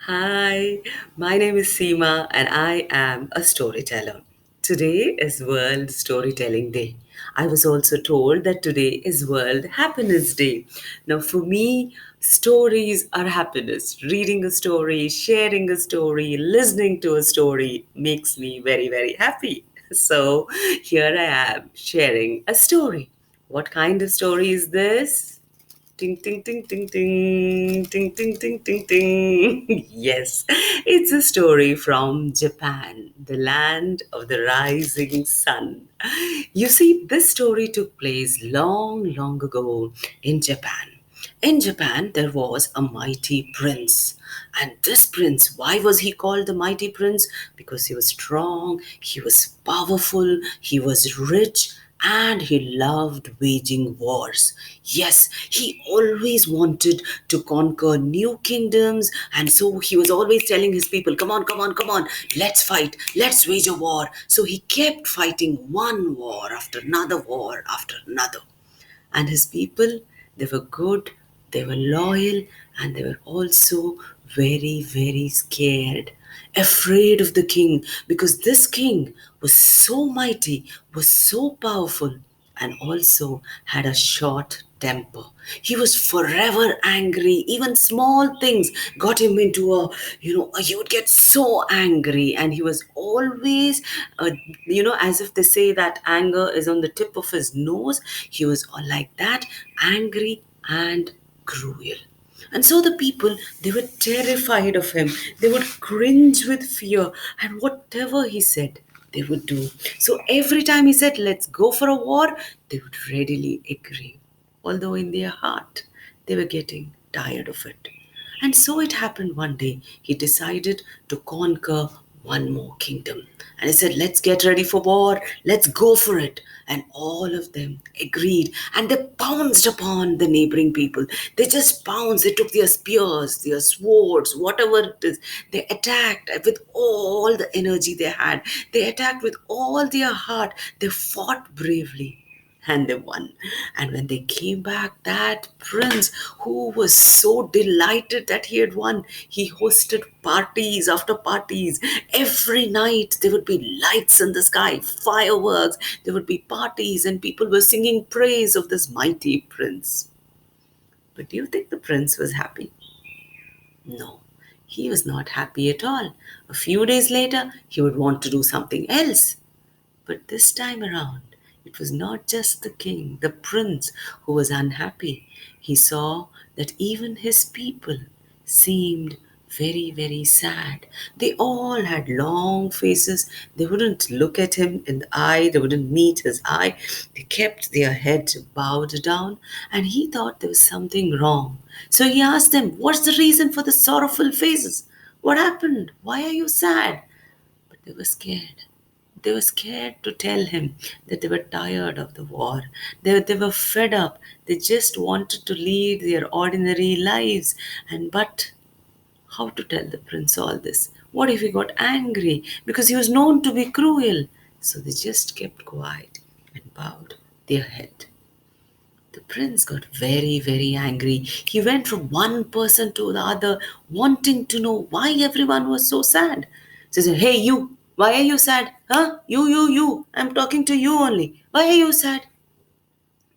Hi, my name is Seema and I am a storyteller. Today is World Storytelling Day. I was also told that today is World Happiness Day. Now, for me, stories are happiness. Reading a story, sharing a story, listening to a story makes me very, very happy. So, here I am sharing a story. What kind of story is this? Ting, ting, ting, ting, ting, ting, ting, ting, ting, ting. Yes, it's a story from Japan, the land of the rising sun. You see, this story took place long, long ago in Japan. In Japan, there was a mighty prince. And this prince, why was he called the mighty prince? Because he was strong, he was powerful, he was rich, and he loved waging wars. Yes, he always wanted to conquer new kingdoms, and so he was always telling his people, come on, come on, come on, let's fight, let's wage a war. So he kept fighting one war after another war after another. And his people, they were good, they were loyal, and they were also very, very scared, afraid of the king, because this king was so mighty, was so powerful, and also had a short temper. He was forever angry. Even small things got him into he would get so angry, and he was always, as if they say that anger is on the tip of his nose. He was all like that, angry and cruel. And so the people, they were terrified of him. They would cringe with fear, and whatever he said, they would do. So every time he said, let's go for a war, they would readily agree, although in their heart, they were getting tired of it. And so it happened one day, he decided to conquer one more kingdom. And he said, let's get ready for war, let's go for it. And all of them agreed, and they pounced upon the neighboring people. They just pounced, they took their spears, their swords, whatever it is. They attacked with all the energy they had. They attacked with all their heart. They fought bravely and they won. And when they came back, that prince, who was so delighted that he had won, he hosted parties after parties. Every night there would be lights in the sky, fireworks, there would be parties, and people were singing praise of this mighty prince. But do you think the prince was happy? No, he was not happy at all. A few days later, he would want to do something else. But this time around, it was not just the king, the prince, who was unhappy. He saw that even his people seemed very, very sad. They all had long faces. They wouldn't look at him in the eye, they wouldn't meet his eye. They kept their heads bowed down, and he thought there was something wrong. So he asked them, what's the reason for the sorrowful faces? What happened? Why are you sad? But they were scared. They were scared to tell him that they were tired of the war. They were fed up. They just wanted to lead their ordinary lives. And but how to tell the prince all this? What if he got angry? Because he was known to be cruel. So they just kept quiet and bowed their head. The prince got very, very angry. He went from one person to the other, wanting to know why everyone was so sad. So he said, hey, you, why are you sad? Huh? You. I'm talking to you only. Why are you sad?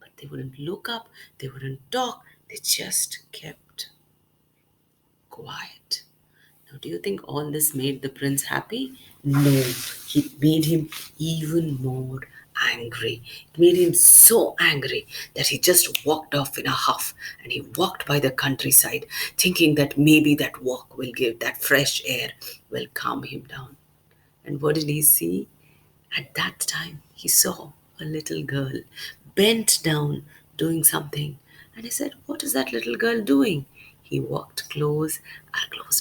But they wouldn't look up, they wouldn't talk, they just kept quiet. Now, do you think all this made the prince happy? No, it made him even more angry. It made him so angry that he just walked off in a huff, and he walked by the countryside, thinking that maybe that walk will give, that fresh air will calm him down. And what did he see? At that time, he saw a little girl bent down doing something. And he said, what is that little girl doing? He walked close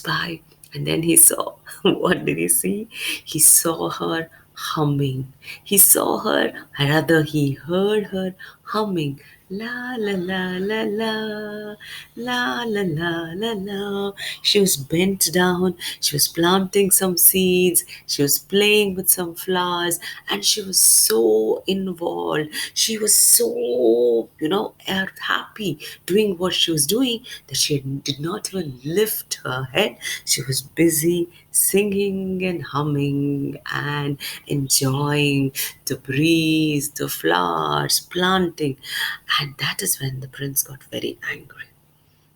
by, and then he saw, what did he see? He saw her humming. He saw her, or rather, he heard her humming la la la la la la la la la la. She was bent down, she was planting some seeds, she was playing with some flowers, and she was so involved. She was so, happy doing what she was doing that she did not even lift her head. She was busy singing and humming and enjoying the breeze, the flowers, planting. And that is when the prince got very angry.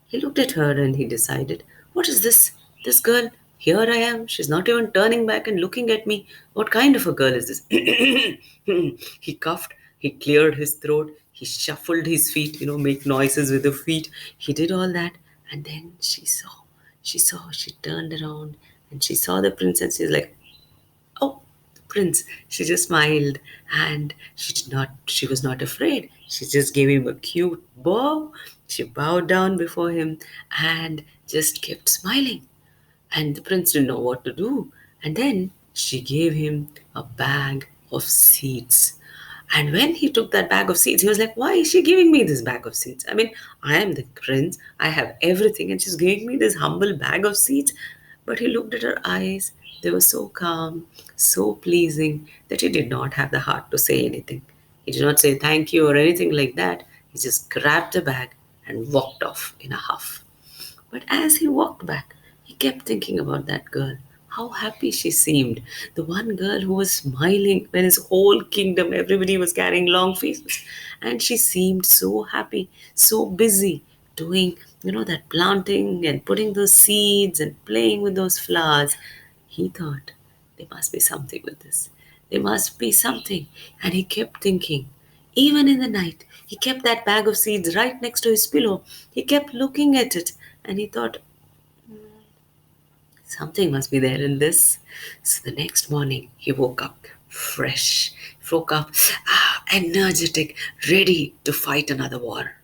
He looked at her and he decided, what is this? This girl, here I am. She's not even turning back and looking at me. What kind of a girl is this? He coughed, he cleared his throat, he shuffled his feet, make noises with the feet. He did all that. And then she turned around and she saw the prince and she's like, oh, the prince. She just smiled and she was not afraid. She just gave him a cute bow. She bowed down before him and just kept smiling. And the prince didn't know what to do. And then she gave him a bag of seeds. And when he took that bag of seeds, he was like, why is she giving me this bag of seeds? I mean, I am the prince, I have everything, and she's giving me this humble bag of seeds. But he looked at her eyes. They were so calm, so pleasing, that he did not have the heart to say anything. He did not say thank you or anything like that. He just grabbed the bag and walked off in a huff. But as he walked back, he kept thinking about that girl. How happy she seemed. The one girl who was smiling when his whole kingdom, everybody was carrying long faces. And she seemed so happy, so busy doing, that planting and putting those seeds and playing with those flowers. He thought, there must be something with this. There must be something. And he kept thinking. Even in the night, he kept that bag of seeds right next to his pillow. He kept looking at it and he thought, something must be there in this. So the next morning, he woke up fresh, woke up energetic, ready to fight another war.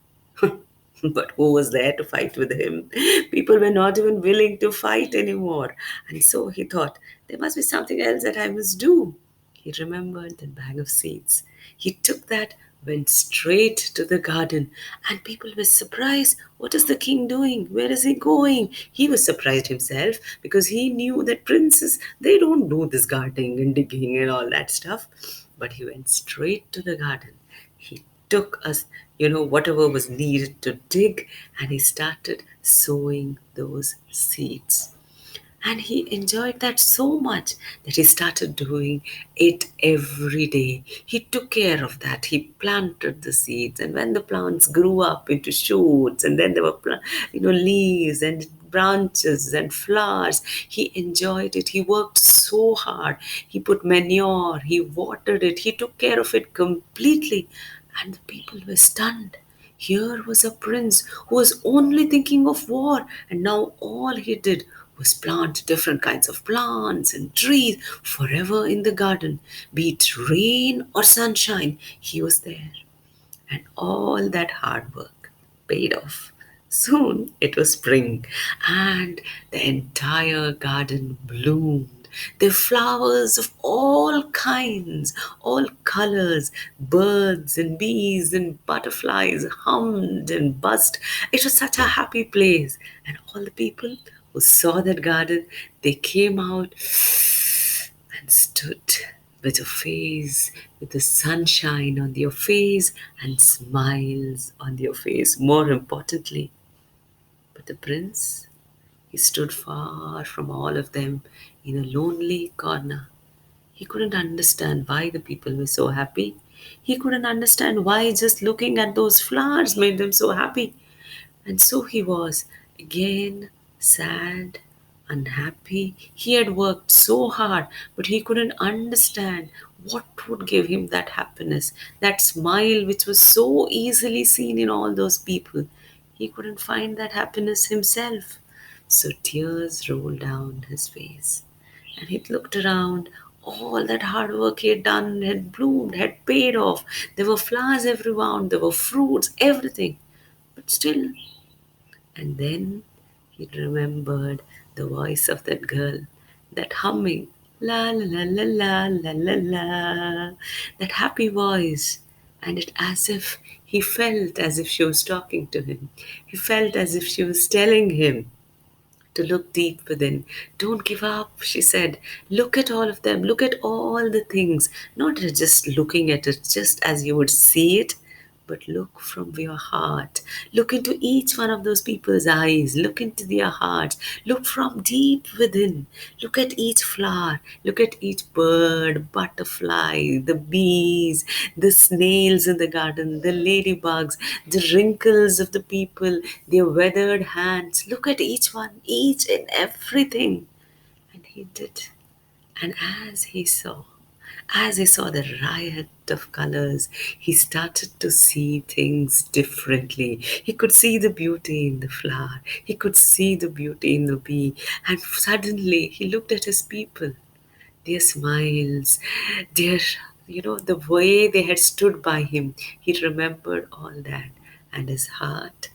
But who was there to fight with him? People were not even willing to fight anymore. And so he thought, there must be something else that I must do. He remembered the bag of seeds. He took that, went straight to the garden, and people were surprised. What is the king doing? Where is he going? He was surprised himself because he knew that princes, they don't do this gardening and digging and all that stuff. But he went straight to the garden. He took us, whatever was needed to dig, and he started sowing those seeds. And he enjoyed that so much that he started doing it every day. He took care of that. He planted the seeds, and when the plants grew up into shoots, and then there were, leaves and branches and flowers, he enjoyed it. He worked so hard. He put manure, he watered it, he took care of it completely, and the people were stunned. Here was a prince who was only thinking of war, and now all he did was plant different kinds of plants and trees forever in the garden. Be it rain or sunshine, he was there. And all that hard work paid off. Soon it was spring, and the entire garden bloomed. The flowers of all kinds, all colors, birds and bees and butterflies hummed and buzzed. It was such a happy place. And all the people who saw that garden, they came out and stood with a face, with the sunshine on your face and smiles on your face, more importantly. But the prince, he stood far from all of them in a lonely corner. He couldn't understand why the people were so happy. He couldn't understand why just looking at those flowers made them so happy. And so he was again sad, unhappy. He had worked so hard, but he couldn't understand what would give him that happiness, that smile which was so easily seen in all those people. He couldn't find that happiness himself. So tears rolled down his face. And he looked around. All that hard work he had done had bloomed, had paid off. There were flowers everywhere, there were fruits, everything. But still, and then he remembered the voice of that girl, that humming, la la la la la la la la, that happy voice. and it as if he felt as if she was talking to him. He felt as if she was telling him to look deep within. Don't give up, she said. Look at all of them. Look at all the things. Not just looking at it just as you would see it, but look from your heart. Look into each one of those people's eyes. Look into their hearts. Look from deep within. Look at each flower. Look at each bird, butterfly, the bees, the snails in the garden, the ladybugs, the wrinkles of the people, their weathered hands. Look at each one, each and everything. And he did. And as he saw the riot of colors, he started to see things differently. He could see the beauty in the flower, he could see the beauty in the bee, and suddenly he looked at his people, their smiles, their, the way they had stood by him. He remembered all that, and his heart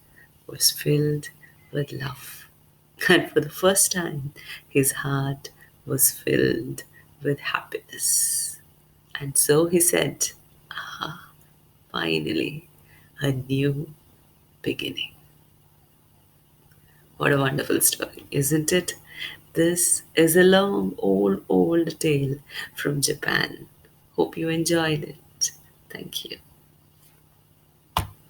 was filled with love. And for the first time, his heart was filled with happiness. And so he said, "Ah, finally, a new beginning." What a wonderful story, isn't it? This is a long, old tale from Japan. Hope you enjoyed it. Thank you.